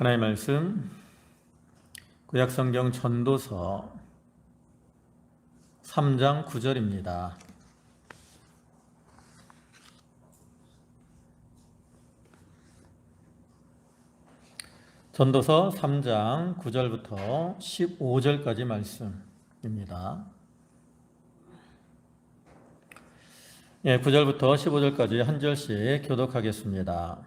하나님의 말씀 구약성경 전도서 3장 9절입니다. 전도서 3장 9절부터 15절까지 말씀입니다. 9절부터 15절까지 한 절씩 교독하겠습니다.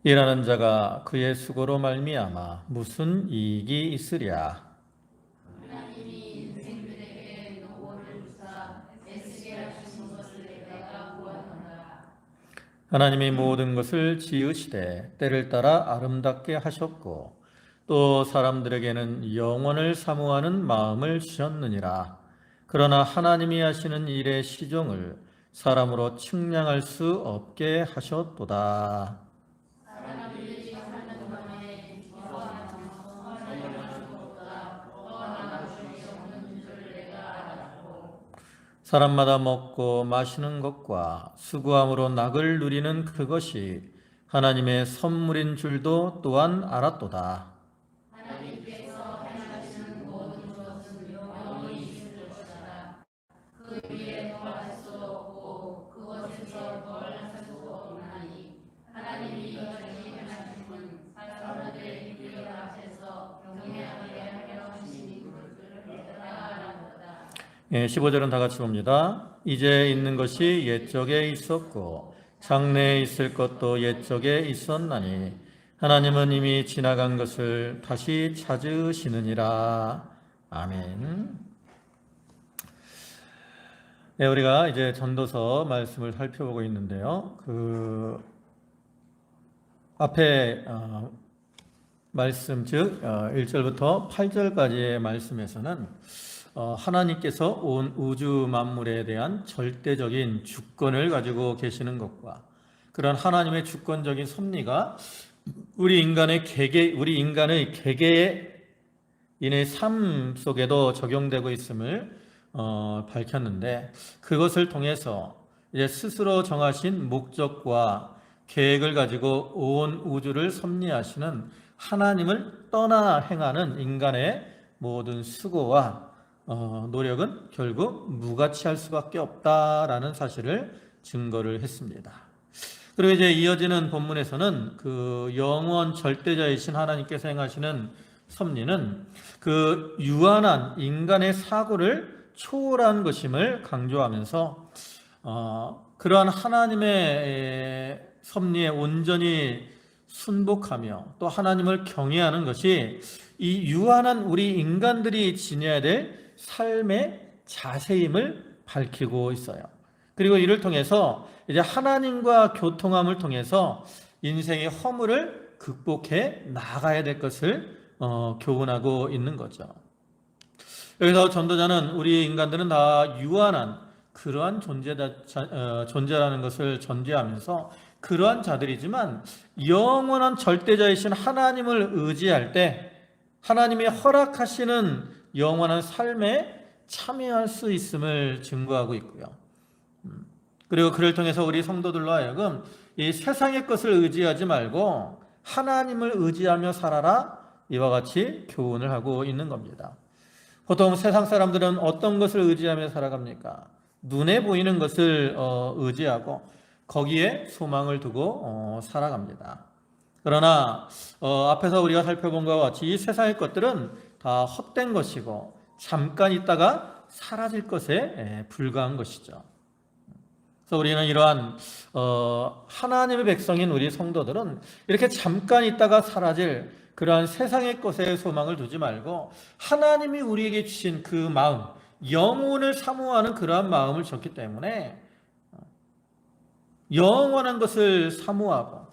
일하는 자가 그의 수고로 말미암아 무슨 이익이 있으랴. 하나님이 인생들에게 노고를 주사 애쓰게 하신 것을 내가 보았노라. 하나님이 모든 것을 지으시되 때를 따라 아름답게 하셨고 또 사람들에게는 영원을 사모하는 마음을 주셨느니라. 그러나 하나님이 하시는 일의 시종을 사람으로 측량할 수 없게 하셨도다. 사람들이 사는 동안에 주와 선행할 것보다 더 나아질 수 없는 줄 내가 알았고, 사람마다 먹고 마시는 것과 수고함으로 낙을 누리는 그것이 하나님의 선물인 줄도 또한 알았도다. 하나님께서 행하시는 모든 것은 영원히 있을 것이라. 그 위에 더할 수 없고 그것에서 덜 할 수 없나니 하나님이 여전히 행하심은 사람들의 길 앞에서 경외하게 하려 하신 것을 내가 알았도다. 15절은 다 같이 봅니다. 이제 있는 것이 옛적에 있었고 장래에 있을 것도 옛적에 있었나니 하나님은 이미 지나간 것을 다시 찾으시느니라. 아멘. 우리가 이제 전도서 말씀을 살펴보고 있는데요. 앞에 말씀 즉 1절부터 8절까지의 말씀에서는 하나님께서 온 우주 만물에 대한 절대적인 주권을 가지고 계시는 것과 그런 하나님의 주권적인 섭리가 우리 인간의 개개인의 삶 속에도 적용되고 있음을 밝혔는데, 그것을 통해서 이제 스스로 정하신 목적과 계획을 가지고 온 우주를 섭리하시는 하나님을 떠나 행하는 인간의 모든 수고와 노력은 결국 무가치할 수밖에 없다라는 사실을 증거를 했습니다. 그리고 이제 이어지는 본문에서는 그 영원 절대자이신 하나님께서 행하시는 섭리는 그 유한한 인간의 사고를 초월한 것임을 강조하면서 그러한 하나님의 섭리에 온전히 순복하며 또 하나님을 경외하는 것이 이 유한한 우리 인간들이 지녀야 될 삶의 자세임을 밝히고 있어요. 그리고 이를 통해서 이제 하나님과 교통함을 통해서 인생의 허물을 극복해 나가야 될 것을 교훈하고 있는 거죠. 여기서 전도자는 우리 인간들은 다 유한한 그러한 존재라는 것을 전제하면서 그러한 자들이지만 영원한 절대자이신 하나님을 의지할 때 하나님이 허락하시는 영원한 삶에 참여할 수 있음을 증거하고 있고요. 그리고 그를 통해서 우리 성도들로 하여금 이 세상의 것을 의지하지 말고 하나님을 의지하며 살아라, 이와 같이 교훈을 하고 있는 겁니다. 보통 세상 사람들은 어떤 것을 의지하며 살아갑니까? 눈에 보이는 것을 의지하고 거기에 소망을 두고 살아갑니다. 그러나 앞에서 우리가 살펴본 것과 같이 이 세상의 것들은 다 헛된 것이고 잠깐 있다가 사라질 것에 불과한 것이죠. 그래서 우리는 이러한 하나님의 백성인 우리 성도들은 이렇게 잠깐 있다가 사라질 그러한 세상의 것에 소망을 두지 말고 하나님이 우리에게 주신 그 마음, 영혼을 사모하는 그러한 마음을 줬기 때문에 영원한 것을 사모하고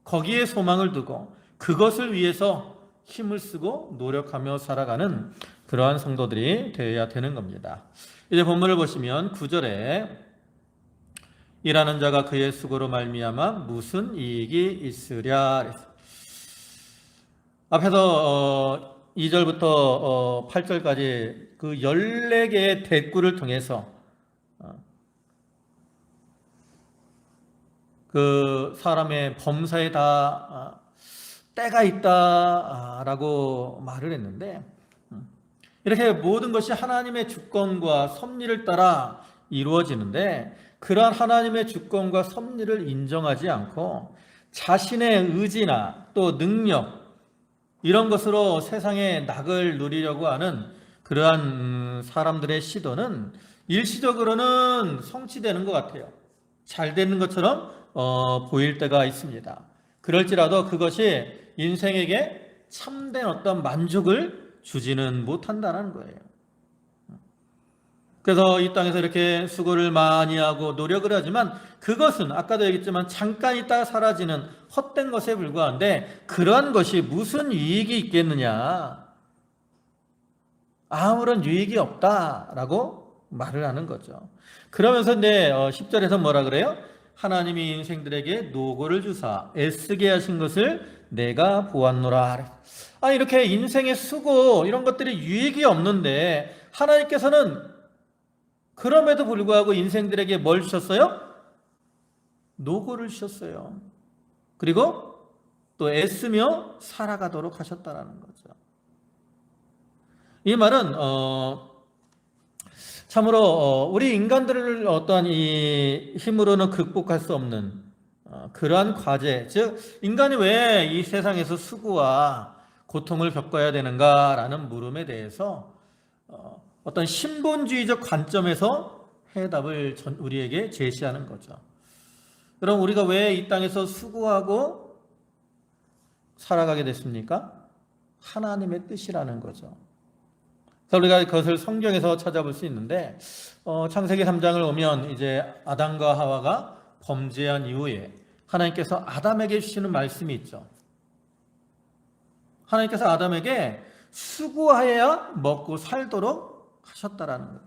거기에 소망을 두고 그것을 위해서 힘을 쓰고 노력하며 살아가는 그러한 성도들이 되어야 되는 겁니다. 이제 본문을 보시면 9절에 일하는 자가 그의 수고로 말미암아 무슨 이익이 있으랴. 앞에서 2절부터 8절까지 그 14개의 대꾸를 통해서 그 사람의 범사에 다 때가 있다라고 말을 했는데, 이렇게 모든 것이 하나님의 주권과 섭리를 따라 이루어지는데, 그러한 하나님의 주권과 섭리를 인정하지 않고 자신의 의지나 또 능력, 이런 것으로 세상의 낙을 누리려고 하는 그러한 사람들의 시도는 일시적으로는 성취되는 것 같아요. 잘 되는 것처럼 보일 때가 있습니다. 그럴지라도 그것이 인생에게 참된 어떤 만족을 주지는 못한다는 거예요. 그래서 이 땅에서 이렇게 수고를 많이 하고 노력을 하지만 그것은 아까도 얘기했지만 잠깐 있다가 사라지는 헛된 것에 불과한데, 그러한 것이 무슨 유익이 있겠느냐? 아무런 유익이 없다라고 말을 하는 거죠. 그러면서 이제 10절에서 뭐라 그래요? 하나님이 인생들에게 노고를 주사 애쓰게 하신 것을 내가 보았노라. 이렇게 인생의 수고 이런 것들이 유익이 없는데 하나님께서는 그럼에도 불구하고 인생들에게 뭘 주셨어요? 노고를 주셨어요. 그리고 또 애쓰며 살아가도록 하셨다라는 거죠. 이 말은 참으로 우리 인간들을 어떠한 이 힘으로는 극복할 수 없는 그러한 과제, 즉 인간이 왜 이 세상에서 수고와 고통을 겪어야 되는가라는 물음에 대해서 어떤 신본주의적 관점에서 해답을 우리에게 제시하는 거죠. 그럼 우리가 왜 이 땅에서 수고하고 살아가게 됐습니까? 하나님의 뜻이라는 거죠. 그래서 우리가 그것을 성경에서 찾아볼 수 있는데, 창세기 3장을 오면 이제 아담과 하와가 범죄한 이후에 하나님께서 아담에게 주시는 말씀이 있죠. 하나님께서 아담에게 수고하여야 먹고 살도록 하셨다라는 거예요.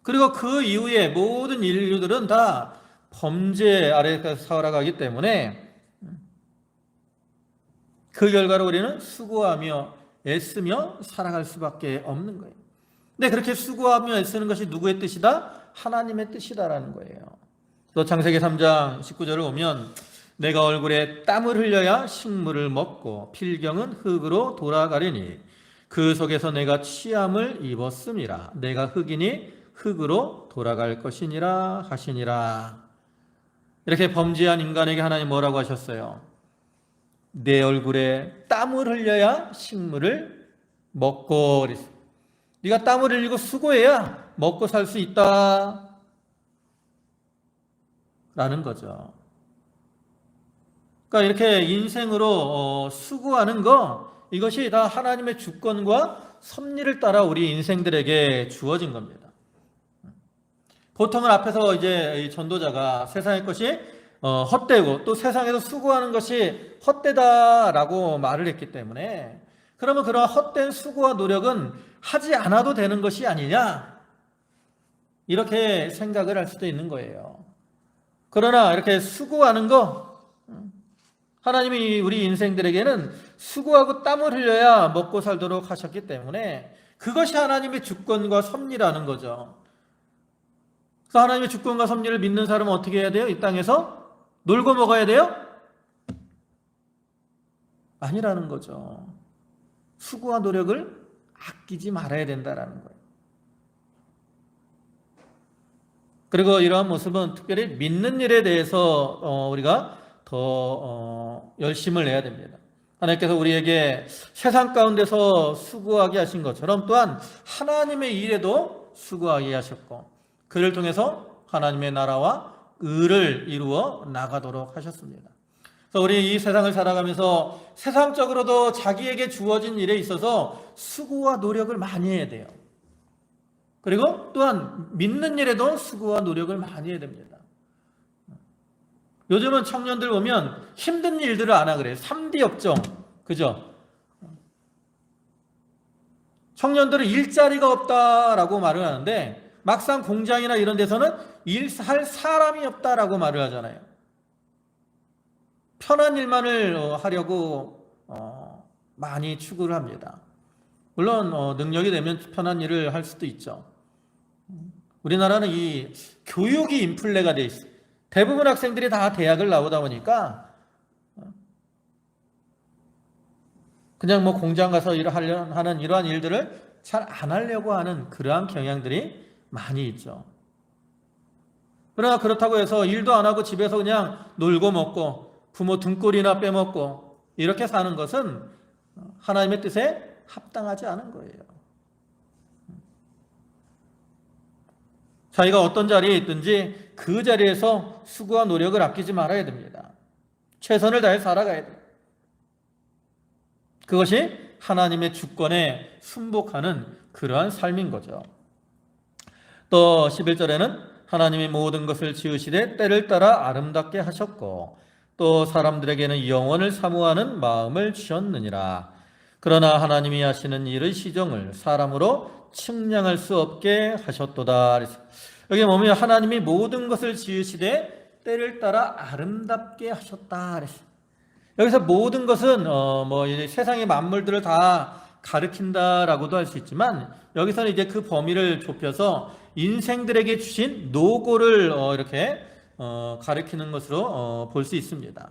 그리고 그 이후에 모든 인류들은 다 범죄 아래에서 살아가기 때문에 그 결과로 우리는 수고하며 애쓰며 살아갈 수밖에 없는 거예요. 근데 그렇게 수고하며 애쓰는 것이 누구의 뜻이다? 하나님의 뜻이다라는 거예요. 또 창세기 3장 19절을 보면 내가 얼굴에 땀을 흘려야 식물을 먹고 필경은 흙으로 돌아가리니 그 속에서 내가 취함을 입었음이라. 내가 흙이니 흙으로 돌아갈 것이니라 하시니라. 이렇게 범죄한 인간에게 하나님 뭐라고 하셨어요? 내 얼굴에 땀을 흘려야 식물을 먹고, 네가 땀을 흘리고 수고해야 먹고 살 수 있다 라는 거죠. 그러니까 이렇게 인생으로 수고하는 거, 이것이 다 하나님의 주권과 섭리를 따라 우리 인생들에게 주어진 겁니다. 보통은 앞에서 이제 전도자가 세상의 것이 헛되고 또 세상에서 수고하는 것이 헛되다라고 말을 했기 때문에, 그러면 그러한 헛된 수고와 노력은 하지 않아도 되는 것이 아니냐, 이렇게 생각을 할 수도 있는 거예요. 그러나 이렇게 수고하는 거, 하나님이 우리 인생들에게는 수고하고 땀을 흘려야 먹고 살도록 하셨기 때문에 그것이 하나님의 주권과 섭리라는 거죠. 그래서 하나님의 주권과 섭리를 믿는 사람은 어떻게 해야 돼요? 이 땅에서 놀고 먹어야 돼요? 아니라는 거죠. 수고와 노력을 아끼지 말아야 된다는 거예요. 그리고 이러한 모습은 특별히 믿는 일에 대해서 우리가 더 열심을 내야 됩니다. 하나님께서 우리에게 세상 가운데서 수고하게 하신 것처럼 또한 하나님의 일에도 수고하게 하셨고, 그를 통해서 하나님의 나라와 의를 이루어 나가도록 하셨습니다. 그래서 우리 이 세상을 살아가면서 세상적으로도 자기에게 주어진 일에 있어서 수고와 노력을 많이 해야 돼요. 그리고 또한 믿는 일에도 수고와 노력을 많이 해야 됩니다. 요즘은 청년들 보면 힘든 일들을 안 하고 그래요. 3D 업종, 그죠? 청년들은 일자리가 없다라고 말을 하는데 막상 공장이나 이런 데서는 일할 사람이 없다라고 말을 하잖아요. 편한 일만을 하려고 많이 추구를 합니다. 물론 능력이 되면 편한 일을 할 수도 있죠. 우리나라는 이 교육이 인플레가 돼 있어요. 대부분 학생들이 다 대학을 나오다 보니까 그냥 뭐 공장 가서 하는 이러한 일들을 잘 안 하려고 하는 그러한 경향들이 많이 있죠. 그러나 그렇다고 해서 일도 안 하고 집에서 그냥 놀고 먹고 부모 등골이나 빼먹고 이렇게 사는 것은 하나님의 뜻에 합당하지 않은 거예요. 자기가 어떤 자리에 있든지 그 자리에서 수고와 노력을 아끼지 말아야 됩니다. 최선을 다해 살아가야 돼요. 그것이 하나님의 주권에 순복하는 그러한 삶인 거죠. 또 11절에는 하나님이 모든 것을 지으시되 때를 따라 아름답게 하셨고 또 사람들에게는 영원을 사모하는 마음을 주셨느니라. 그러나 하나님이 하시는 일의 시정을 사람으로 측량할 수 없게 하셨도다. 여기 보면 하나님이 모든 것을 지으시되 때를 따라 아름답게 하셨다. 여기서 모든 것은 세상의 만물들을 다 가리킨다라고도 할 수 있지만 여기서는 이제 그 범위를 좁혀서 인생들에게 주신 노고를 이렇게 가리키는 것으로 볼 수 있습니다.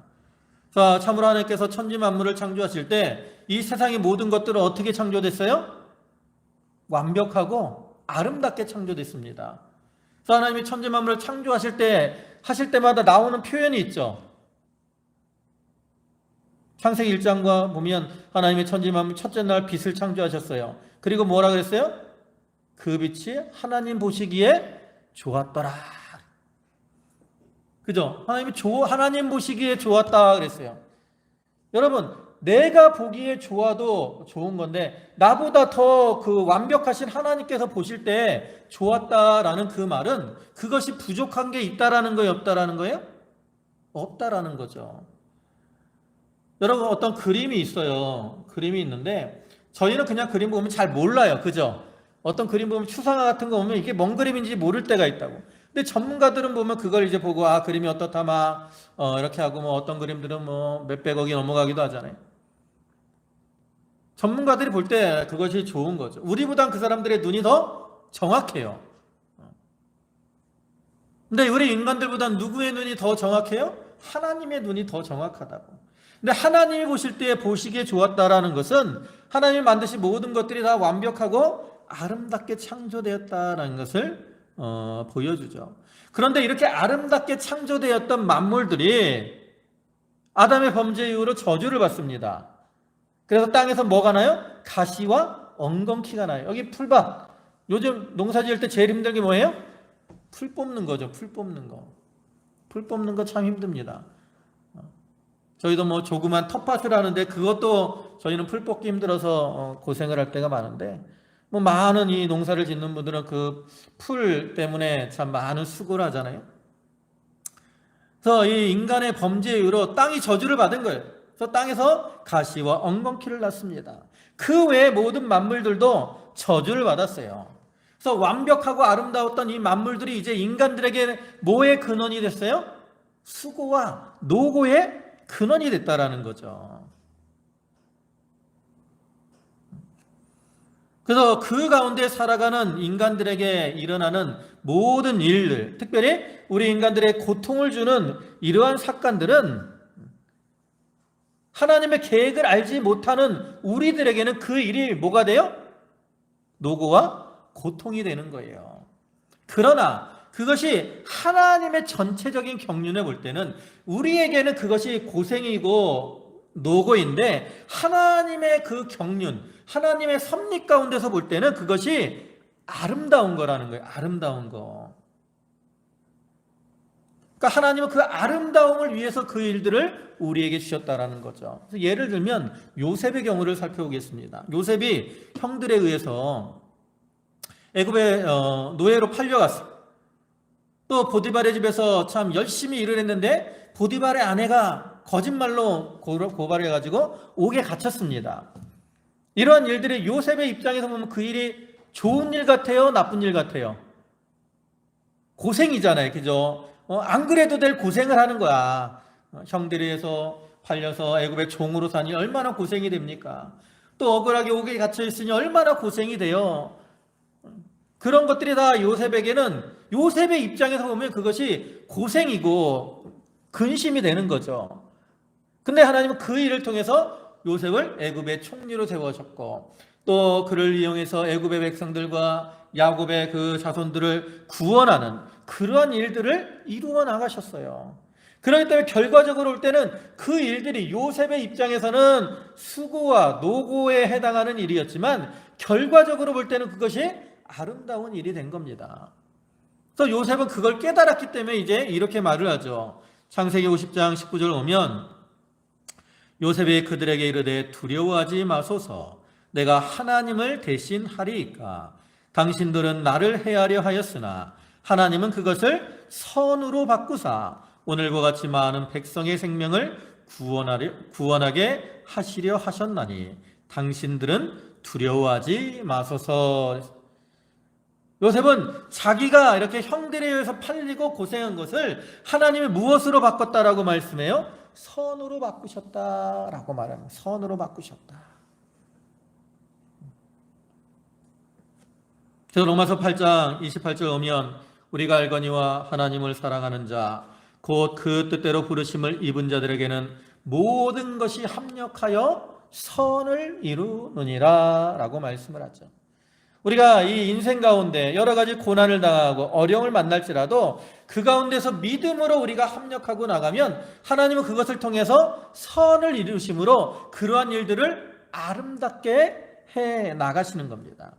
자, 참으로 하나님께서 천지 만물을 창조하실 때 이 세상의 모든 것들은 어떻게 창조됐어요? 완벽하고 아름답게 창조됐습니다. 그래서 하나님이 천지 만물을 창조하실 때마다 나오는 표현이 있죠. 창세기 1장과 보면 하나님의 천지 만물 첫째 날 빛을 창조하셨어요. 그리고 뭐라 그랬어요? 그 빛이 하나님 보시기에 좋았더라. 그죠? 하나님 보시기에 좋았다 그랬어요. 여러분, 내가 보기에 좋아도 좋은 건데 나보다 더 그 완벽하신 하나님께서 보실 때 좋았다라는 그 말은 그것이 부족한 게 있다라는 거예요, 없다라는 거예요? 없다라는 거죠. 여러분, 어떤 그림이 있어요. 그림이 있는데 저희는 그냥 그림 보면 잘 몰라요. 그죠? 어떤 그림 보면 추상화 같은 거 보면 이게 뭔 그림인지 모를 때가 있다고. 근데 전문가들은 보면 그걸 이제 보고 그림이 어떻다 막 이렇게 하고 어떤 그림들은 몇백억이 넘어가기도 하잖아요. 전문가들이 볼 때 그것이 좋은 거죠. 우리보단 그 사람들의 눈이 더 정확해요. 근데 우리 인간들보다 누구의 눈이 더 정확해요? 하나님의 눈이 더 정확하다고. 근데 하나님이 보실 때 보시기에 좋았다라는 것은 하나님이 만드신 모든 것들이 다 완벽하고 아름답게 창조되었다라는 것을 보여주죠. 그런데 이렇게 아름답게 창조되었던 만물들이 아담의 범죄 이후로 저주를 받습니다. 그래서 땅에서 뭐가 나요? 가시와 엉겅퀴가 나요. 여기 풀밭. 요즘 농사 지을 때 제일 힘든 게 뭐예요? 풀 뽑는 거죠. 풀 뽑는 거. 풀 뽑는 거 참 힘듭니다. 저희도 조그만 텃밭을 하는데 그것도 저희는 풀 뽑기 힘들어서 고생을 할 때가 많은데 많은 이 농사를 짓는 분들은 그 풀 때문에 참 많은 수고를 하잖아요. 그래서 이 인간의 범죄 이후로 땅이 저주를 받은 거예요. 그래서 땅에서 가시와 엉겅퀴를 낳습니다. 그 외의 모든 만물들도 저주를 받았어요. 그래서 완벽하고 아름다웠던 이 만물들이 이제 인간들에게 뭐의 근원이 됐어요? 수고와 노고의 근원이 됐다라는 거죠. 그래서 그 가운데 살아가는 인간들에게 일어나는 모든 일들, 특별히 우리 인간들의 고통을 주는 이러한 사건들은 하나님의 계획을 알지 못하는 우리들에게는 그 일이 뭐가 돼요? 노고와 고통이 되는 거예요. 그러나 그것이 하나님의 전체적인 경륜에 볼 때는 우리에게는 그것이 고생이고 노고인데 하나님의 그 경륜, 하나님의 섭리 가운데서 볼 때는 그것이 아름다운 거라는 거예요. 아름다운 거. 그러니까 하나님은 그 아름다움을 위해서 그 일들을 우리에게 주셨다라는 거죠. 그래서 예를 들면 요셉의 경우를 살펴보겠습니다. 요셉이 형들에 의해서 애굽의 노예로 팔려갔어요. 또 보디발의 집에서 참 열심히 일을 했는데 보디발의 아내가 거짓말로 고발해가지고 옥에 갇혔습니다. 이러한 일들이 요셉의 입장에서 보면 그 일이 좋은 일 같아요? 나쁜 일 같아요? 고생이잖아요. 그죠? 안 그래도 될 고생을 하는 거야. 형들에 의해서 팔려서 애굽의 종으로 사니 얼마나 고생이 됩니까? 또 억울하게 옥에 갇혀 있으니 얼마나 고생이 돼요. 그런 것들이 다 요셉에게는 요셉의 입장에서 보면 그것이 고생이고 근심이 되는 거죠. 근데 하나님은 그 일을 통해서 요셉을 애굽의 총리로 세우셨고 또 그를 이용해서 애굽의 백성들과 야곱의 그 자손들을 구원하는 그러한 일들을 이루어 나가셨어요. 그렇기 때문에 결과적으로 볼 때는 그 일들이 요셉의 입장에서는 수고와 노고에 해당하는 일이었지만 결과적으로 볼 때는 그것이 아름다운 일이 된 겁니다. 그래서 요셉은 그걸 깨달았기 때문에 이제 이렇게 말을 하죠. 창세기 50장 19절 오면 요셉이 그들에게 이르되 두려워하지 마소서 내가 하나님을 대신하리이까 당신들은 나를 해하려 하였으나 하나님은 그것을 선으로 바꾸사 오늘과 같이 많은 백성의 생명을 구원하게 하시려 하셨나니 당신들은 두려워하지 마소서. 요셉은 자기가 이렇게 형들에 의해서 팔리고 고생한 것을 하나님이 무엇으로 바꿨다라고 말씀해요? 선으로 바꾸셨다라고 말합니다. 선으로 바꾸셨다. 그래서 로마서 8장 28절 오면 우리가 알거니와 하나님을 사랑하는 자 곧 그 뜻대로 부르심을 입은 자들에게는 모든 것이 합력하여 선을 이루느니라 라고 말씀을 하죠. 우리가 이 인생 가운데 여러 가지 고난을 당하고 어려움을 만날지라도 그 가운데서 믿음으로 우리가 합력하고 나가면 하나님은 그것을 통해서 선을 이루심으로 그러한 일들을 아름답게 해 나가시는 겁니다.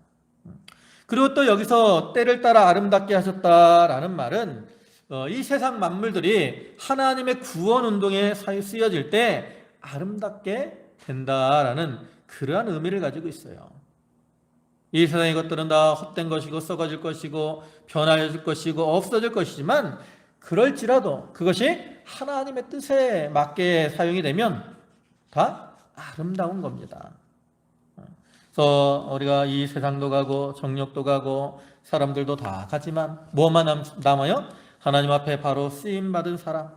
그리고 또 여기서 때를 따라 아름답게 하셨다라는 말은 이 세상 만물들이 하나님의 구원 운동에 쓰여질 때 아름답게 된다라는 그러한 의미를 가지고 있어요. 이 세상의 것들은 다 헛된 것이고 썩어질 것이고 변화해질 것이고 없어질 것이지만 그럴지라도 그것이 하나님의 뜻에 맞게 사용이 되면 다 아름다운 겁니다. 그래서 우리가 이 세상도 가고 정력도 가고 사람들도 다 가지만 뭐만 남아요? 하나님 앞에 바로 쓰임받은 사람,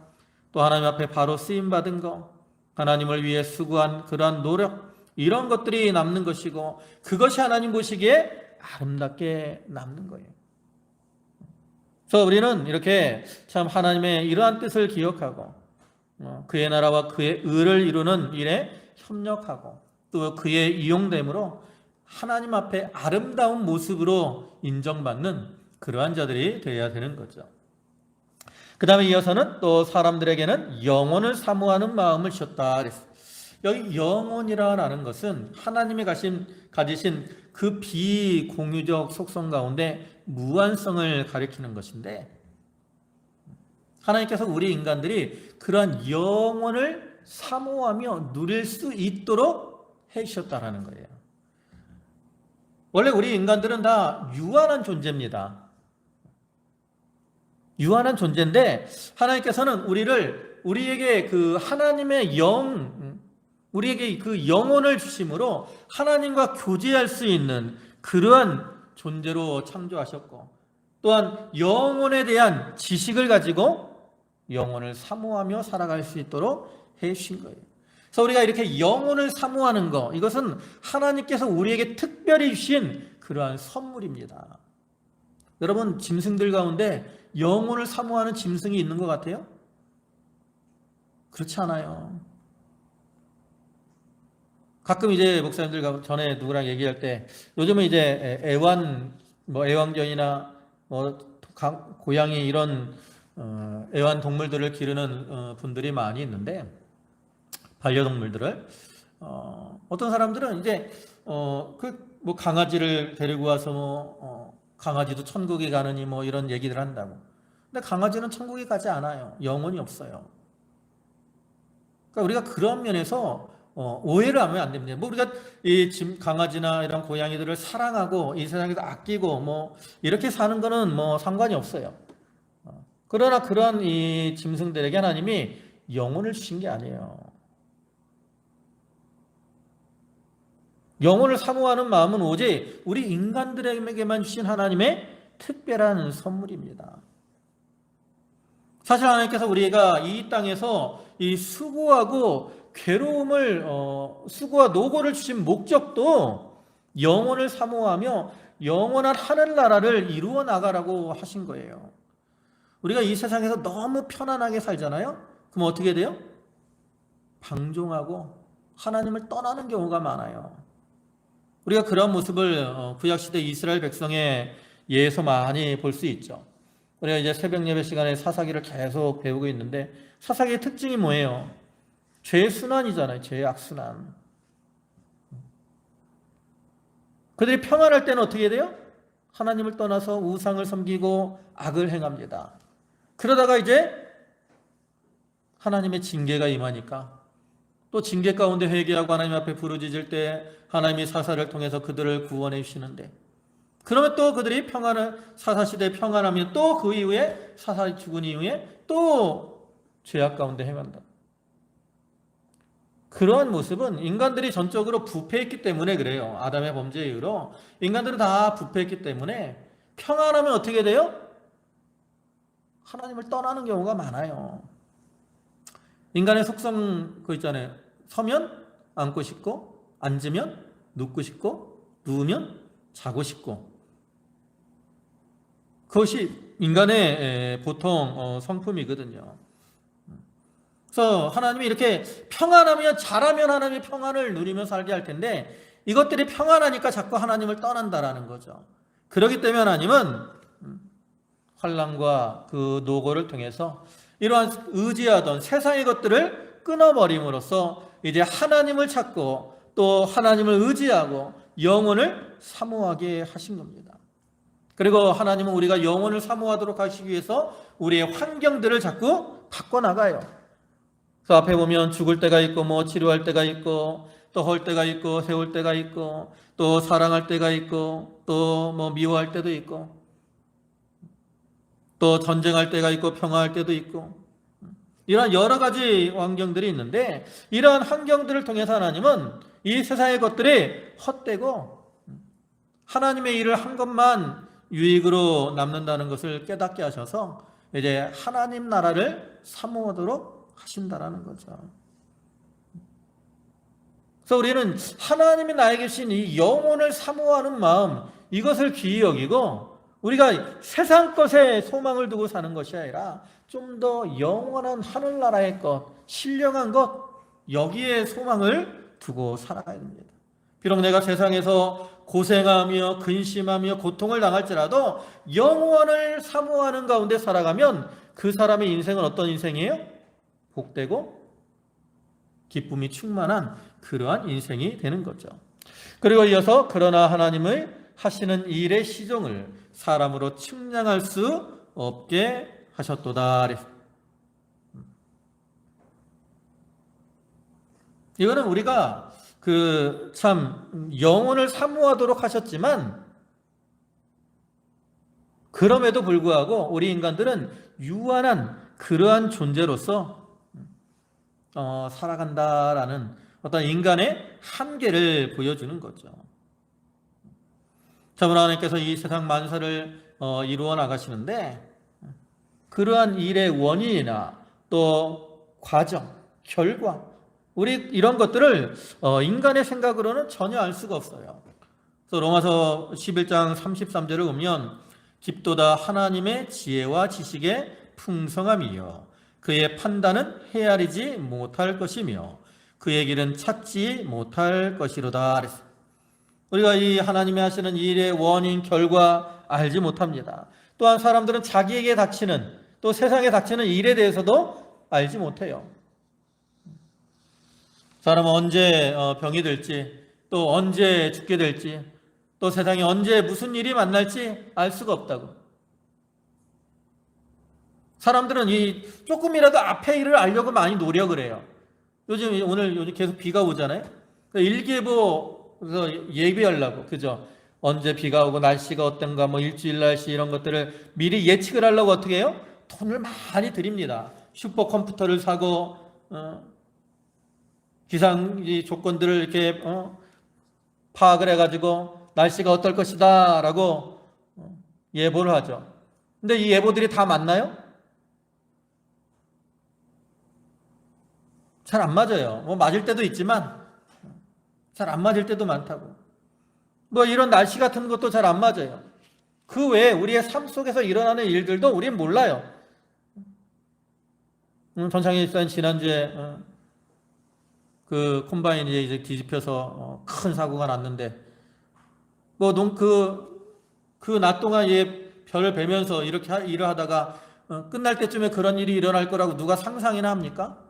또 하나님 앞에 바로 쓰임받은 거, 하나님을 위해 수고한 그러한 노력, 이런 것들이 남는 것이고 그것이 하나님 보시기에 아름답게 남는 거예요. 그래서 우리는 이렇게 참 하나님의 이러한 뜻을 기억하고 그의 나라와 그의 의를 이루는 일에 협력하고 또 그의 이용됨으로 하나님 앞에 아름다운 모습으로 인정받는 그러한 자들이 되어야 되는 거죠. 그 다음에 이어서는 또 사람들에게는 영혼을 사모하는 마음을 주셨다 그랬어요. 여기 영혼이라는 것은 하나님이 가지신 그 비공유적 속성 가운데 무한성을 가리키는 것인데 하나님께서 우리 인간들이 그러한 영혼을 사모하며 누릴 수 있도록 해주셨다는 거예요. 원래 우리 인간들은 다 유한한 존재입니다. 유한한 존재인데 하나님께서는 우리에게 그 하나님의 우리에게 그 영혼을 주심으로 하나님과 교제할 수 있는 그러한 존재로 창조하셨고 또한 영혼에 대한 지식을 가지고 영혼을 사모하며 살아갈 수 있도록 해주신 거예요. 그래서 우리가 이렇게 영혼을 사모하는 거 이것은 하나님께서 우리에게 특별히 주신 그러한 선물입니다. 여러분 짐승들 가운데 영혼을 사모하는 짐승이 있는 것 같아요? 그렇지 않아요. 가끔 이제 목사님들 전에 누구랑 얘기할 때 요즘은 이제 애완견이나 고양이 이런 애완동물들을 기르는 분들이 많이 있는데 반려동물들을 어떤 사람들은 이제 강아지를 데리고 와서 강아지도 천국에 가느니 이런 얘기를 한다고. 근데 강아지는 천국에 가지 않아요. 영혼이 없어요. 그러니까 우리가 그런 면에서 오해를 하면 안 됩니다. 우리가 이 강아지나 이런 고양이들을 사랑하고 이 세상에서 아끼고 이렇게 사는 거는 상관이 없어요. 그러나 그런 이 짐승들에게 하나님이 영혼을 주신 게 아니에요. 영혼을 사모하는 마음은 오직 우리 인간들에게만 주신 하나님의 특별한 선물입니다. 사실 하나님께서 우리가 이 땅에서 이 수고하고 괴로움을 수고와 노고를 주신 목적도 영혼을 사모하며 영원한 하늘나라를 이루어 나가라고 하신 거예요. 우리가 이 세상에서 너무 편안하게 살잖아요. 그럼 어떻게 돼요? 방종하고 하나님을 떠나는 경우가 많아요. 우리가 그런 모습을 구약시대 이스라엘 백성의 예에서 많이 볼 수 있죠. 우리가 이제 새벽 예배 시간에 사사기를 계속 배우고 있는데, 사사기의 특징이 뭐예요? 죄의 순환이잖아요. 죄의 악순환. 그들이 평안할 때는 어떻게 돼요? 하나님을 떠나서 우상을 섬기고 악을 행합니다. 그러다가 이제 하나님의 징계가 임하니까, 또 징계 가운데 회개하고 하나님 앞에 부르짖을 때 하나님이 사사를 통해서 그들을 구원해 주시는데, 그러면 또 그들이 사사시대에 평안하면 또 그 이후에 사사가 죽은 이후에 또 죄악 가운데 행한다. 그러한 모습은 인간들이 전적으로 부패했기 때문에 그래요. 아담의 범죄 이후로 인간들은 다 부패했기 때문에 평안하면 어떻게 돼요? 하나님을 떠나는 경우가 많아요. 인간의 속성 그거 있잖아요. 서면 앉고 싶고, 앉으면 눕고 싶고, 누우면 자고 싶고. 그것이 인간의 보통 성품이거든요. 그래서 하나님이 이렇게 평안하면, 잘하면 하나님의 평안을 누리며 살게 할 텐데, 이것들이 평안하니까 자꾸 하나님을 떠난다라는 거죠. 그렇기 때문에 하나님은 환난과 그 노고를 통해서 이러한 의지하던 세상의 것들을 끊어버림으로써 이제 하나님을 찾고 또 하나님을 의지하고 영혼을 사모하게 하신 겁니다. 그리고 하나님은 우리가 영혼을 사모하도록 하시기 위해서 우리의 환경들을 자꾸 바꿔나가요. 그래서 앞에 보면 죽을 때가 있고, 뭐 치료할 때가 있고, 또 헐 때가 있고, 세울 때가 있고, 또 사랑할 때가 있고, 또 뭐 미워할 때도 있고, 또 전쟁할 때가 있고, 평화할 때도 있고, 이런 여러 가지 환경들이 있는데, 이러한 환경들을 통해서 하나님은 이 세상의 것들이 헛되고 하나님의 일을 한 것만 유익으로 남는다는 것을 깨닫게 하셔서 이제 하나님 나라를 사모하도록 하신다라는 거죠. 그래서 우리는 하나님이 나에게 주신 이 영혼을 사모하는 마음, 이것을 귀히 여기고 우리가 세상 것에 소망을 두고 사는 것이 아니라 좀 더 영원한 하늘나라의 것, 신령한 것, 여기에 소망을 두고 살아가야 됩니다. 비록 내가 세상에서 고생하며 근심하며 고통을 당할지라도 영원을 사모하는 가운데 살아가면 그 사람의 인생은 어떤 인생이에요? 복되고 기쁨이 충만한 그러한 인생이 되는 거죠. 그리고 이어서 그러나 하나님의 하시는 일의 시종을 사람으로 측량할 수 없게 하셨도다. 이거는 우리가 참 영혼을 사모하도록 하셨지만 그럼에도 불구하고 우리 인간들은 유한한 그러한 존재로서 살아간다라는 어떤 인간의 한계를 보여주는 거죠. 참 하나님께서 이 세상 만사를 이루어 나가시는데 그러한 일의 원인이나 또 과정, 결과, 우리 이런 것들을 인간의 생각으로는 전혀 알 수가 없어요. 그래서 로마서 11장 33절을 보면 깊도다 하나님의 지혜와 지식의 풍성함이요 그의 판단은 헤아리지 못할 것이며 그의 길은 찾지 못할 것이로다. 우리가 이 하나님이 하시는 일의 원인, 결과 알지 못합니다. 또한 사람들은 자기에게 닥치는 또 세상에 닥치는 일에 대해서도 알지 못해요. 사람은 언제 병이 들지, 또 언제 죽게 될지, 또 세상에 언제 무슨 일이 만날지 알 수가 없다고. 사람들은 조금이라도 앞에 일을 알려고 많이 노력을 해요. 요즘 계속 비가 오잖아요. 일기예보에서 예비하려고, 그죠? 언제 비가 오고 날씨가 어떤가, 뭐 일주일 날씨 이런 것들을 미리 예측을 하려고 어떻게 해요? 돈을 많이 드립니다. 슈퍼컴퓨터를 사고, 기상 조건들을 이렇게 파악을 해가지고 날씨가 어떨 것이다 라고 예보를 하죠. 근데 이 예보들이 다 맞나요? 잘 안 맞아요. 뭐 맞을 때도 있지만 잘 안 맞을 때도 많다고. 뭐 이런 날씨 같은 것도 잘 안 맞아요. 그 외에 우리의 삶 속에서 일어나는 일들도 우리는 몰라요. 전창희 집사님 지난주에 그 콤바인이 이제 뒤집혀서 큰 사고가 났는데 그 낮 동안 별을 베면서 이렇게 일을 하다가 끝날 때쯤에 그런 일이 일어날 거라고 누가 상상이나 합니까?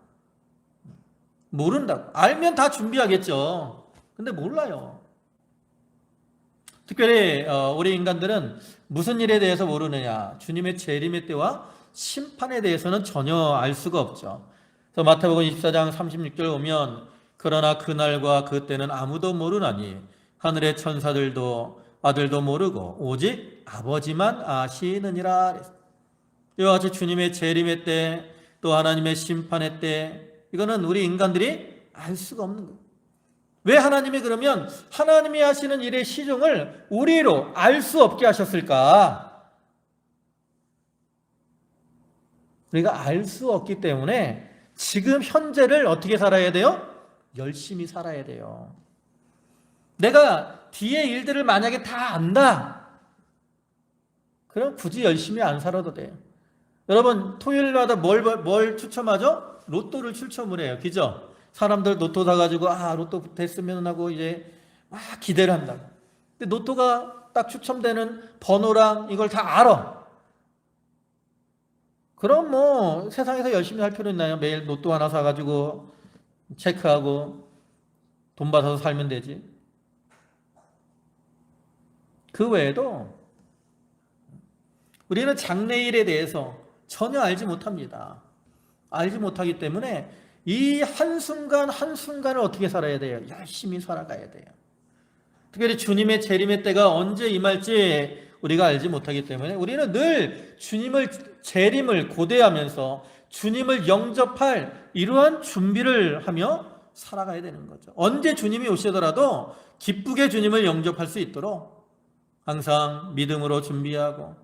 모른다고. 알면 다 준비하겠죠. 근데 몰라요. 특별히 우리 인간들은 무슨 일에 대해서 모르느냐? 주님의 재림의 때와 심판에 대해서는 전혀 알 수가 없죠. 그래서 마태복음 24장 36절 보면 그러나 그날과 그때는 아무도 모르나니 하늘의 천사들도 아들도 모르고 오직 아버지만 아시느니라. 이와 같이 주님의 재림의 때 또 하나님의 심판의 때 이거는 우리 인간들이 알 수가 없는 거예요. 왜 하나님이 그러면 하나님이 하시는 일의 시종을 우리로 알 수 없게 하셨을까? 우리가 알 수 없기 때문에 지금 현재를 어떻게 살아야 돼요? 열심히 살아야 돼요. 내가 뒤의 일들을 만약에 다 안다, 그럼 굳이 열심히 안 살아도 돼요. 여러분 토요일마다 뭘 추첨하죠? 로또를 추첨을 해요. 그죠? 사람들 로또 사가지고 로또 됐으면 하고 이제 막 기대를 한다. 근데 로또가 딱 추첨되는 번호랑 이걸 다 알아. 그럼 뭐 세상에서 열심히 할 필요 있나요? 매일 로또 하나 사가지고 체크하고 돈 받아서 살면 되지. 그 외에도 우리는 장래일에 대해서 전혀 알지 못합니다. 알지 못하기 때문에 이 한순간 한순간을 어떻게 살아야 돼요? 열심히 살아가야 돼요. 특별히 주님의 재림의 때가 언제 임할지 우리가 알지 못하기 때문에 우리는 늘 주님을 재림을 고대하면서 주님을 영접할 이러한 준비를 하며 살아가야 되는 거죠. 언제 주님이 오시더라도 기쁘게 주님을 영접할 수 있도록 항상 믿음으로 준비하고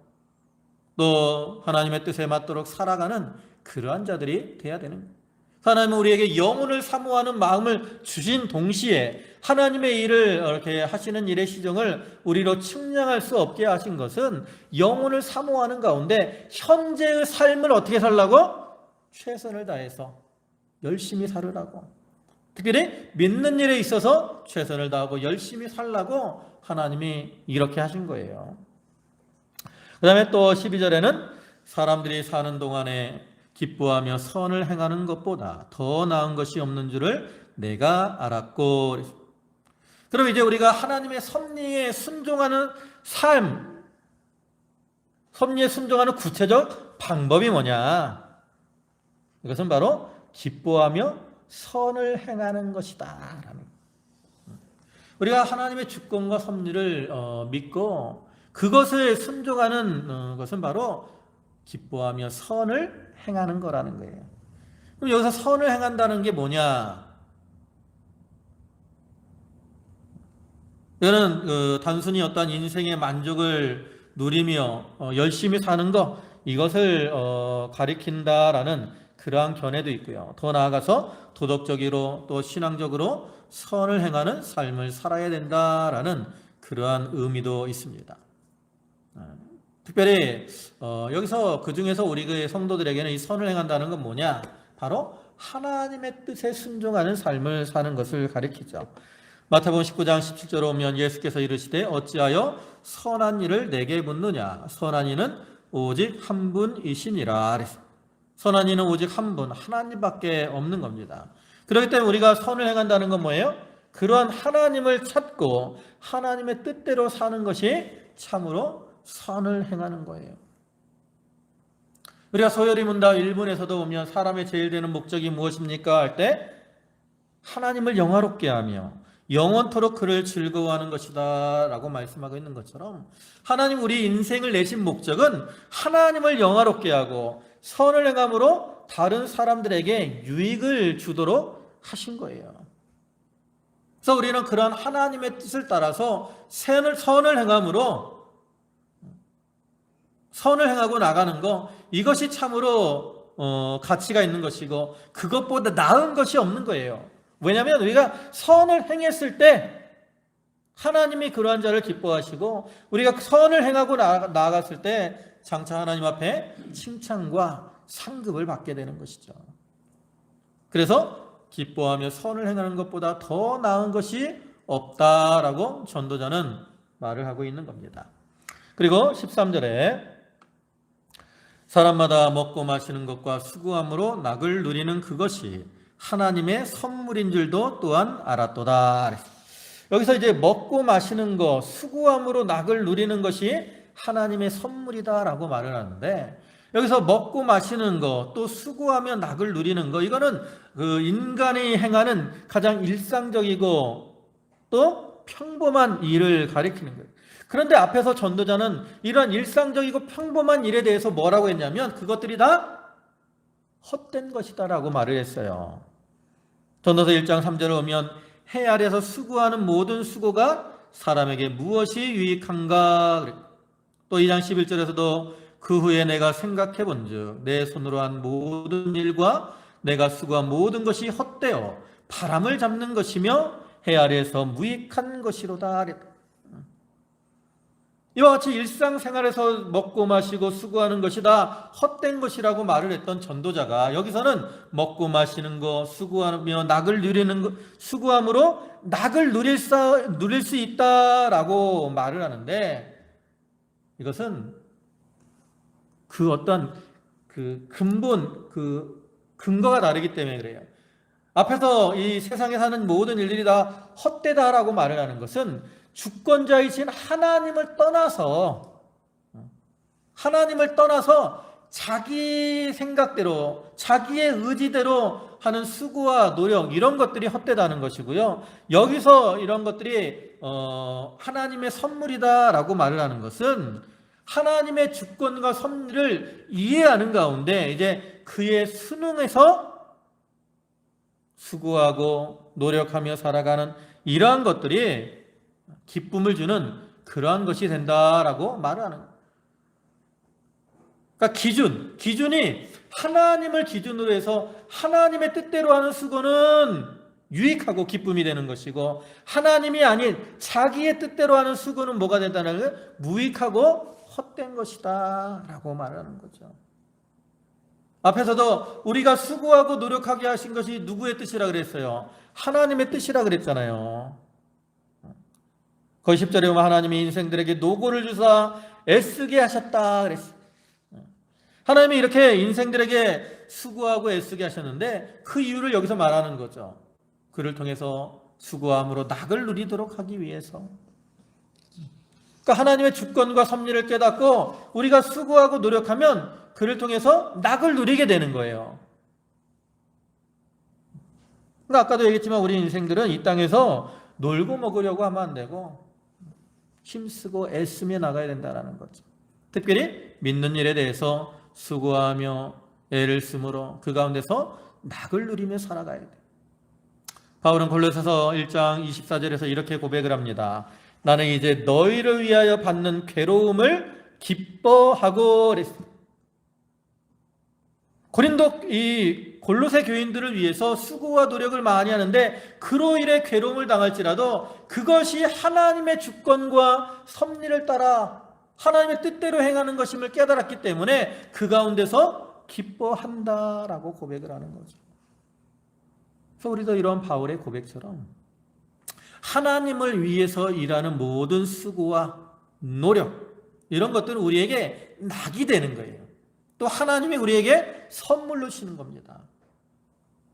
또 하나님의 뜻에 맞도록 살아가는 그러한 자들이 돼야 되는 거예요. 하나님은 우리에게 영혼을 사모하는 마음을 주신 동시에 하나님의 일을 이렇게 하시는 일의 시정을 우리로 측량할 수 없게 하신 것은 영혼을 사모하는 가운데 현재의 삶을 어떻게 살라고? 최선을 다해서 열심히 살으라고. 특별히 믿는 일에 있어서 최선을 다하고 열심히 살라고 하나님이 이렇게 하신 거예요. 그 다음에 또 12절에는 사람들이 사는 동안에 기뻐하며 선을 행하는 것보다 더 나은 것이 없는 줄을 내가 알았고. 그럼 이제 우리가 하나님의 섭리에 순종하는 삶, 섭리에 순종하는 구체적 방법이 뭐냐? 이것은 바로 기뻐하며 선을 행하는 것이다. 우리가 하나님의 주권과 섭리를 믿고 그것을 순종하는 것은 바로 기뻐하며 선을 행하는 거라는 거예요. 그럼 여기서 선을 행한다는 게 뭐냐? 이거는 단순히 어떤 인생의 만족을 누리며 열심히 사는 것, 이것을 가리킨다라는 그러한 견해도 있고요. 더 나아가서 도덕적으로 또 신앙적으로 선을 행하는 삶을 살아야 된다라는 그러한 의미도 있습니다. 특별히 여기서 그 중에서 우리 그 성도들에게는 이 선을 행한다는 건 뭐냐? 바로 하나님의 뜻에 순종하는 삶을 사는 것을 가리키죠. 마태복음 19장 17절에 오면 예수께서 이르시되 어찌하여 선한 일을 내게 묻느냐? 선한 이는 오직 한 분이시니라. 선한 이는 오직 한 분, 하나님밖에 없는 겁니다. 그렇기 때문에 우리가 선을 행한다는 건 뭐예요? 그러한 하나님을 찾고 하나님의 뜻대로 사는 것이 참으로 선을 행하는 거예요. 우리가 소요리 문답 1분에서도 보면 사람의 제일 되는 목적이 무엇입니까? 할 때 하나님을 영화롭게 하며 영원토록 그를 즐거워하는 것이다 라고 말씀하고 있는 것처럼 하나님 우리 인생을 내신 목적은 하나님을 영화롭게 하고 선을 행함으로 다른 사람들에게 유익을 주도록 하신 거예요. 그래서 우리는 그런 하나님의 뜻을 따라서 선을 행함으로 선을 행하고 나가는 거, 이것이 참으로 가치가 있는 것이고 그것보다 나은 것이 없는 거예요. 왜냐하면 우리가 선을 행했을 때 하나님이 그러한 자를 기뻐하시고 우리가 선을 행하고 나아갔을 때 장차 하나님 앞에 칭찬과 상급을 받게 되는 것이죠. 그래서 기뻐하며 선을 행하는 것보다 더 나은 것이 없다라고 전도자는 말을 하고 있는 겁니다. 그리고 13절에 사람마다 먹고 마시는 것과 수고함으로 낙을 누리는 그것이 하나님의 선물인 줄도 또한 알았도다. 여기서 이제 먹고 마시는 것, 수고함으로 낙을 누리는 것이 하나님의 선물이다라고 말을 하는데, 여기서 먹고 마시는 것, 또 수고하며 낙을 누리는 것, 이거는 그 인간이 행하는 가장 일상적이고 또 평범한 일을 가리키는 거예요. 그런데 앞에서 전도자는 이러한 일상적이고 평범한 일에 대해서 뭐라고 했냐면 그것들이 다 헛된 것이다라고 말을 했어요. 전도서 1장 3절을 보면 해 아래서 수고하는 모든 수고가 사람에게 무엇이 유익한가. 또 2장 11절에서도 그 후에 내가 생각해 본즉 내 손으로 한 모든 일과 내가 수고한 모든 것이 헛되어 바람을 잡는 것이며 해 아래에서 무익한 것이로다. 이와 같이 일상생활에서 먹고 마시고 수고하는 것이 다 헛된 것이라고 말을 했던 전도자가 여기서는 먹고 마시는 것, 수고하며 낙을 누리는 것, 수고함으로 낙을 누릴 수 있다라고 말을 하는데, 이것은 그 어떤 그 근본, 그 근거가 다르기 때문에 그래요. 앞에서 이 세상에 사는 모든 일들이 다 헛되다라고 말을 하는 것은 주권자이신 하나님을 떠나서 자기 생각대로, 자기의 의지대로 하는 수고와 노력, 이런 것들이 헛되다는 것이고요. 여기서 이런 것들이 하나님의 선물이다라고 말을 하는 것은 하나님의 주권과 섭리를 이해하는 가운데 이제 그의 순응해서 수고하고 노력하며 살아가는 이러한 것들이 기쁨을 주는 그러한 것이 된다라고 말을 하는 거예요. 그러니까 기준이 하나님을 기준으로 해서 하나님의 뜻대로 하는 수고는 유익하고 기쁨이 되는 것이고, 하나님이 아닌 자기의 뜻대로 하는 수고는 뭐가 된다는 거예요? 무익하고 헛된 것이다 라고 말하는 거죠. 앞에서도 우리가 수고하고 노력하게 하신 것이 누구의 뜻이라 그랬어요? 하나님의 뜻이라 그랬잖아요. 거의 10절에 보면 하나님이 인생들에게 노고를 주사 애쓰게 하셨다 그랬어요. 하나님이 이렇게 인생들에게 수고하고 애쓰게 하셨는데 그 이유를 여기서 말하는 거죠. 그를 통해서 수고함으로 낙을 누리도록 하기 위해서. 그러니까 하나님의 주권과 섭리를 깨닫고 우리가 수고하고 노력하면 그를 통해서 낙을 누리게 되는 거예요. 그러니까 아까도 얘기했지만 우리 인생들은 이 땅에서 놀고 먹으려고 하면 안 되고 힘쓰고 애쓰며 나가야 된다는 거죠. 특별히 믿는 일에 대해서 수고하며 애를 쓰므로 그 가운데서 낙을 누리며 살아가야 돼요. 바울은 골로새서 1장 24절에서 이렇게 고백을 합니다. 나는 이제 너희를 위하여 받는 괴로움을 기뻐하고 그랬습니다. 이 골로새 교인들을 위해서 수고와 노력을 많이 하는데 그로 인해 괴로움을 당할지라도 그것이 하나님의 주권과 섭리를 따라 하나님의 뜻대로 행하는 것임을 깨달았기 때문에 그 가운데서 기뻐한다라고 고백을 하는 거죠. 그래서 우리도 이런 바울의 고백처럼 하나님을 위해서 일하는 모든 수고와 노력, 이런 것들은 우리에게 낙이 되는 거예요. 또 하나님이 우리에게 선물로 주시는 겁니다.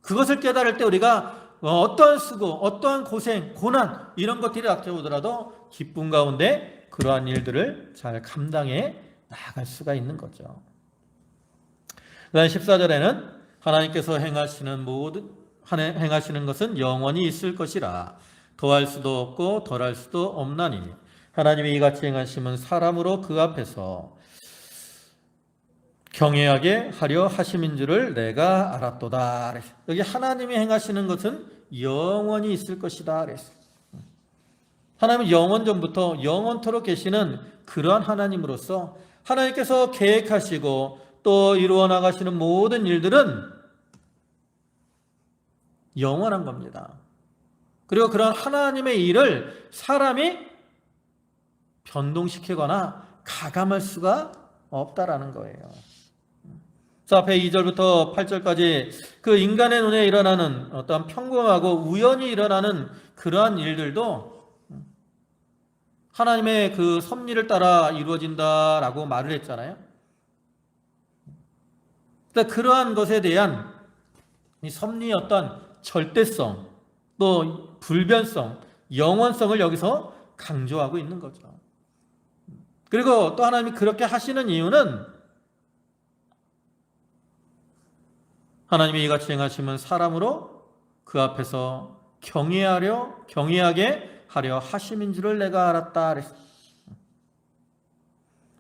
그것을 깨달을 때 우리가 어떠한 수고, 어떠한 고생, 고난 이런 것들이 닥쳐오더라도 기쁨 가운데 그러한 일들을 잘 감당해 나아갈 수가 있는 거죠. 그다음 14절에는 하나님께서 행하시는 것은 영원히 있을 것이라 더할 수도 없고 덜할 수도 없나니 하나님이 이같이 행하심은 사람으로 그 앞에서 경외하게 하려 하심인 줄을 내가 알았도다. 여기 하나님이 행하시는 것은 영원히 있을 것이다. 하나님은 영원 전부터 영원토록 계시는 그러한 하나님으로서 하나님께서 계획하시고 또 이루어 나가시는 모든 일들은 영원한 겁니다. 그리고 그런 하나님의 일을 사람이 변동시키거나 가감할 수가 없다라는 거예요. 그래서 앞에 2절부터 8절까지 그 인간의 눈에 일어나는 어떤 평범하고 우연히 일어나는 그러한 일들도 하나님의 그 섭리를 따라 이루어진다라고 말을 했잖아요. 그러니까 그러한 것에 대한 이 섭리의 어떤 절대성, 또 불변성, 영원성을 여기서 강조하고 있는 거죠. 그리고 또 하나님이 그렇게 하시는 이유는 하나님이 이같이 행하심은 사람으로 그 앞에서 경외하게 하려 하심인 줄을 내가 알았다.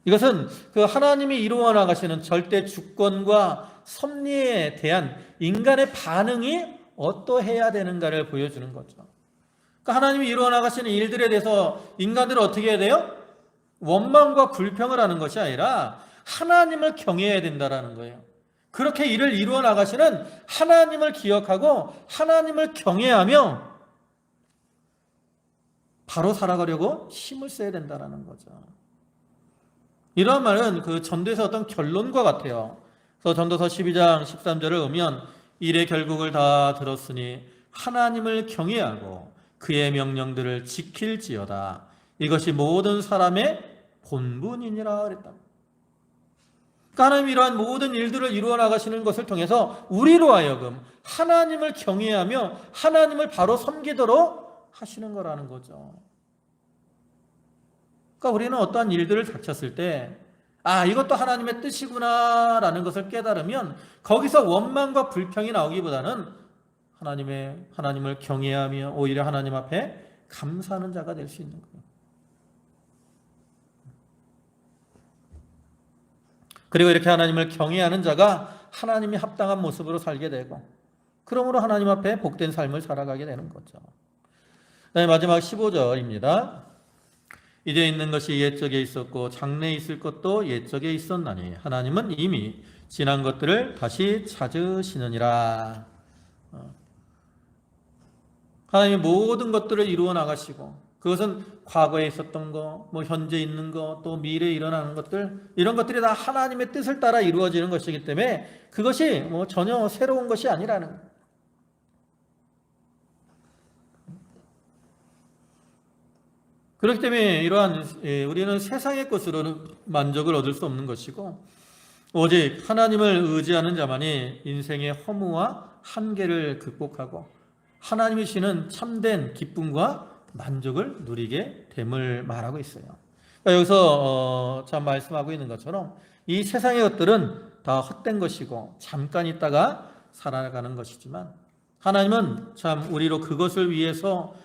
이것은 그 하나님이 이루어 나가시는 절대 주권과 섭리에 대한 인간의 반응이 어떠해야 되는가를 보여주는 거죠. 그러니까 하나님이 이루어 나가시는 일들에 대해서 인간들은 어떻게 해야 돼요? 원망과 불평을 하는 것이 아니라 하나님을 경외해야 된다라는 거예요. 그렇게 일을 이루어 나가시는 하나님을 기억하고 하나님을 경외하며 바로 살아가려고 힘을 써야 된다라는 거죠. 이런 말은 그 전도에서 어떤 결론과 같아요. 그래서 전도서 12장 13절을 보면 일의 결국을 다 들었으니 하나님을 경외하고 그의 명령들을 지킬지어다. 이것이 모든 사람의 본분이니라 그랬다. 그러니까 하나님이 이러한 모든 일들을 이루어 나가시는 것을 통해서 우리로 하여금 하나님을 경외하며 하나님을 바로 섬기도록 하시는 거라는 거죠. 그러니까 우리는 어떠한 일들을 닥쳤을 때 이것도 하나님의 뜻이구나라는 것을 깨달으면 거기서 원망과 불평이 나오기보다는 하나님을 경외하며 오히려 하나님 앞에 감사하는 자가 될 수 있는 거예요. 그리고 이렇게 하나님을 경외하는 자가 하나님이 합당한 모습으로 살게 되고 그러므로 하나님 앞에 복된 삶을 살아가게 되는 거죠. 그다음에 마지막 15절입니다. 이제 있는 것이 옛적에 있었고 장래에 있을 것도 옛적에 있었나니 하나님은 이미 지난 것들을 다시 찾으시느니라. 하나님이 모든 것들을 이루어 나가시고 그것은 과거에 있었던 거, 현재 있는 거, 또 미래에 일어나는 것들, 이런 것들이 다 하나님의 뜻을 따라 이루어지는 것이기 때문에 그것이 전혀 새로운 것이 아니라는 거예요. 그렇기 때문에 우리는 세상의 것으로는 만족을 얻을 수 없는 것이고 오직 하나님을 의지하는 자만이 인생의 허무와 한계를 극복하고 하나님이 주시는 참된 기쁨과 만족을 누리게 됨을 말하고 있어요. 그러니까 여기서 참 말씀하고 있는 것처럼 이 세상의 것들은 다 헛된 것이고 잠깐 있다가 살아가는 것이지만 하나님은 참 우리로 그것을 위해서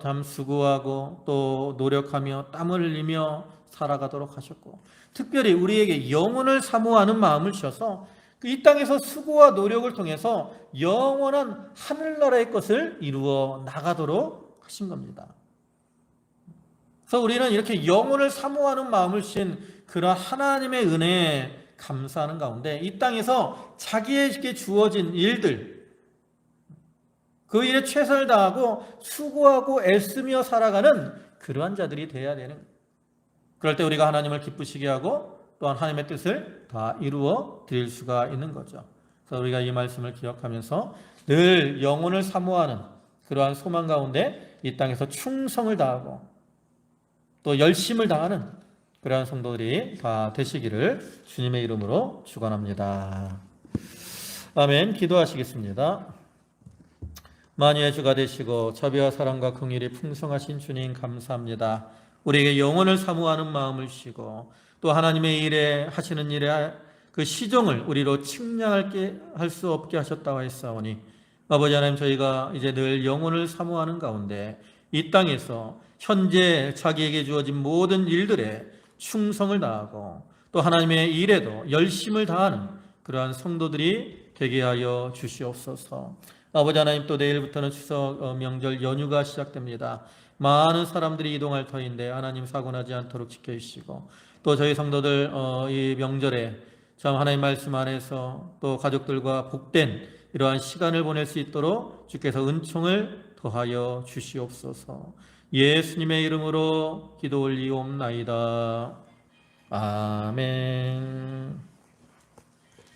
참 수고하고 또 노력하며 땀을 흘리며 살아가도록 하셨고 특별히 우리에게 영혼을 사모하는 마음을 주셔서 이 땅에서 수고와 노력을 통해서 영원한 하늘나라의 것을 이루어 나가도록 하신 겁니다. 그래서 우리는 이렇게 영혼을 사모하는 마음을 주신 그런 하나님의 은혜에 감사하는 가운데 이 땅에서 자기에게 주어진 일들 그 일에 최선을 다하고 수고하고 애쓰며 살아가는 그러한 자들이 되어야 되는 거예요. 그럴 때 우리가 하나님을 기쁘시게 하고 또한 하나님의 뜻을 다 이루어 드릴 수가 있는 거죠. 그래서 우리가 이 말씀을 기억하면서 늘 영혼을 사모하는 그러한 소망 가운데 이 땅에서 충성을 다하고 또 열심을 다하는 그러한 성도들이 다 되시기를 주님의 이름으로 축원합니다. 아멘. 기도하시겠습니다. 만유의 주가 되시고 자비와 사랑과 긍휼이 풍성하신 주님 감사합니다. 우리에게 영혼을 사모하는 마음을 주시고 또 하나님의 일에 하시는 일에 그 시종을 우리로 측량할 수 없게 하셨다고 했사오니 아버지 하나님 저희가 이제 늘 영혼을 사모하는 가운데 이 땅에서 현재 자기에게 주어진 모든 일들에 충성을 다하고 또 하나님의 일에도 열심을 다하는 그러한 성도들이 되게 하여 주시옵소서. 아버지 하나님 또 내일부터는 추석 명절 연휴가 시작됩니다. 많은 사람들이 이동할 터인데 하나님 사고나지 않도록 지켜주시고 또 저희 성도들 이 명절에 참 하나님 말씀 안에서 또 가족들과 복된 이러한 시간을 보낼 수 있도록 주께서 은총을 더하여 주시옵소서. 예수님의 이름으로 기도 올리옵나이다. 아멘.